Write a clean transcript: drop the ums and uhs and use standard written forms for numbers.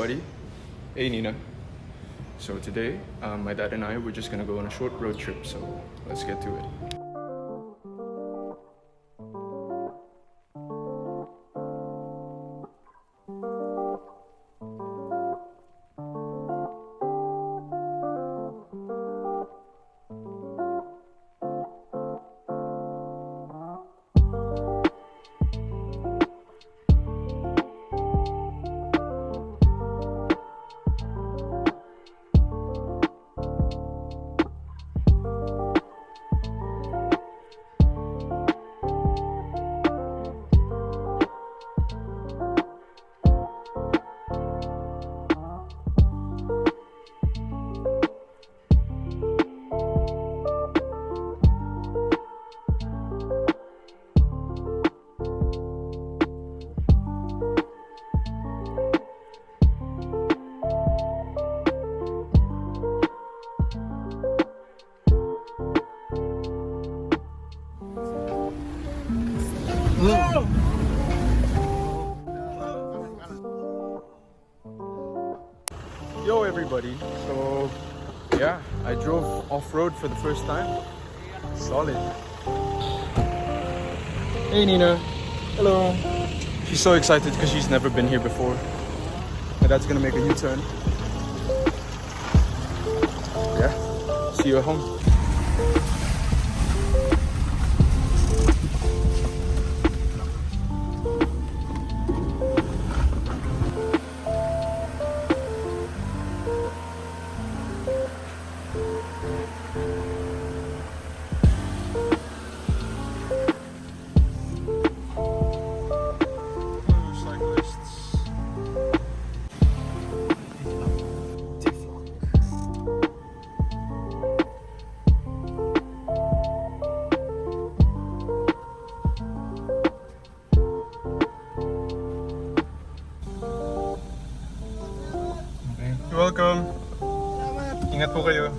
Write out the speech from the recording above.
everybody. Hey Nina. So today, my dad and I, we're just gonna go on a short road trip, so let's get to it. Yo everybody, so yeah, I drove off-road for the first time. Solid. Hey Nina. Hello. She's so excited because she's never been here before. My dad's gonna make a U-turn. Yeah, see you at home. You're welcome. Ingat po kayo.